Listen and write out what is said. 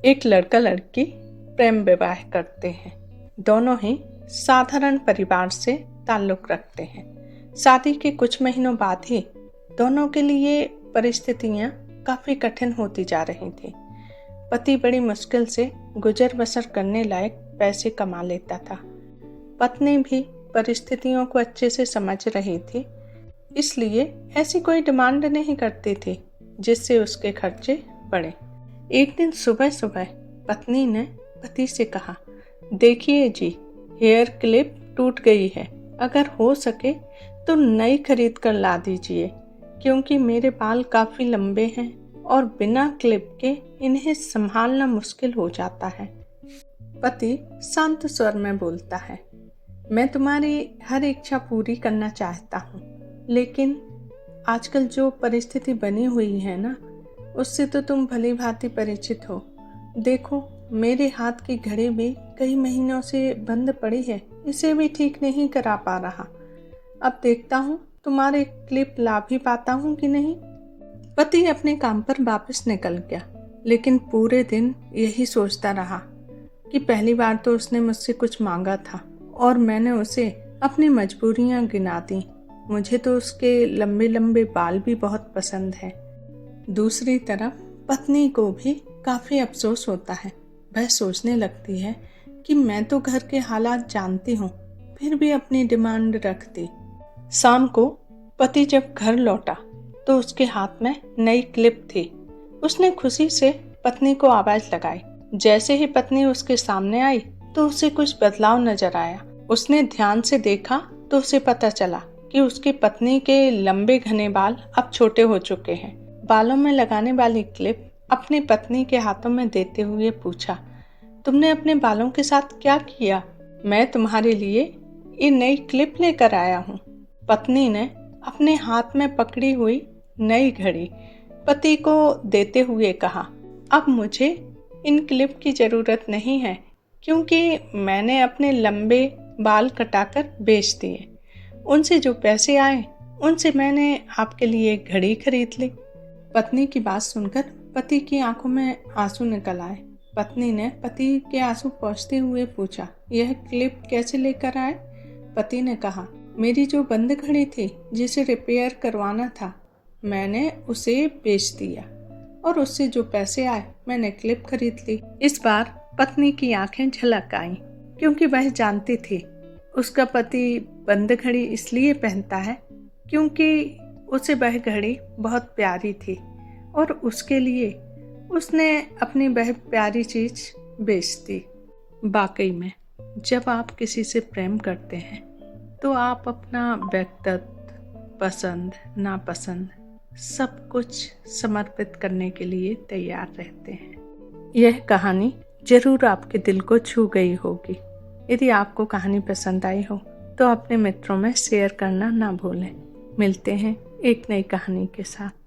एक लड़का लड़की प्रेम विवाह करते हैं। दोनों ही साधारण परिवार से ताल्लुक़ रखते हैं। शादी के कुछ महीनों बाद ही दोनों के लिए परिस्थितियां काफ़ी कठिन होती जा रही थी। पति बड़ी मुश्किल से गुजर बसर करने लायक पैसे कमा लेता था। पत्नी भी परिस्थितियों को अच्छे से समझ रही थी, इसलिए ऐसी कोई डिमांड नहीं करती थी जिससे उसके खर्चे बढ़े। एक दिन सुबह सुबह पत्नी ने पति से कहा, देखिए जी, हेयर क्लिप टूट गई है, अगर हो सके तो नई खरीद कर ला दीजिए, क्योंकि मेरे बाल काफ़ी लंबे हैं और बिना क्लिप के इन्हें संभालना मुश्किल हो जाता है। पति शांत स्वर में बोलता है, मैं तुम्हारी हर इच्छा पूरी करना चाहता हूँ, लेकिन आजकल जो परिस्थिति बनी हुई है ना, उससे तो तुम भली भांति परिचित हो। देखो, मेरे हाथ की घड़ी भी कई महीनों से बंद पड़ी है, इसे भी ठीक नहीं करा पा रहा। अब देखता हूँ तुम्हारे क्लिप ला भी पाता हूँ कि नहीं। पति अपने काम पर वापस निकल गया, लेकिन पूरे दिन यही सोचता रहा कि पहली बार तो उसने मुझसे कुछ मांगा था और मैंने उसे अपनी मजबूरियाँ गिना दी। मुझे तो उसके लंबे लंबे बाल भी बहुत पसंद है। दूसरी तरफ पत्नी को भी काफ़ी अफसोस होता है। वह सोचने लगती है कि मैं तो घर के हालात जानती हूँ, फिर भी अपनी डिमांड रख दी। शाम को पति जब घर लौटा तो उसके हाथ में नई क्लिप थी। उसने खुशी से पत्नी को आवाज़ लगाई। जैसे ही पत्नी उसके सामने आई तो उसे कुछ बदलाव नजर आया। उसने ध्यान से देखा तो उसे पता चला कि उसकी पत्नी के लंबे घने बाल अब छोटे हो चुके हैं। बालों में लगाने वाली क्लिप अपनी पत्नी के हाथों में देते हुए पूछा, तुमने अपने बालों के साथ क्या किया? मैं तुम्हारे लिए ये नई क्लिप लेकर आया हूँ। पत्नी ने अपने हाथ में पकड़ी हुई नई घड़ी पति को देते हुए कहा, अब मुझे इन क्लिप की ज़रूरत नहीं है, क्योंकि मैंने अपने लंबे बाल कटाकर बेच दिए। उनसे जो पैसे आए उनसे मैंने आपके लिए घड़ी खरीद ली। पत्नी की बात सुनकर पति की आंखों में आंसू निकल आए। पत्नी ने पति के आंसू पोंछते हुए पूछा, यह क्लिप कैसे लेकर आए? पति ने कहा, मेरी जो बंद घड़ी थी जिसे रिपेयर करवाना था, मैंने उसे बेच दिया और उससे जो पैसे आए मैंने क्लिप खरीद ली। इस बार पत्नी की आंखें झलक आईं, क्योंकि वह जानती थी उसका पति बंद घड़ी इसलिए पहनता है क्योंकि उसे वह घड़ी बहुत प्यारी थी और उसके लिए उसने अपनी वह प्यारी चीज़ बेच दी। वाकई में जब आप किसी से प्रेम करते हैं तो आप अपना व्यक्तित्व, पसंद नापसंद सब कुछ समर्पित करने के लिए तैयार रहते हैं। यह कहानी जरूर आपके दिल को छू गई होगी। यदि आपको कहानी पसंद आई हो तो अपने मित्रों में शेयर करना ना भूलें। मिलते हैं एक नई कहानी के साथ।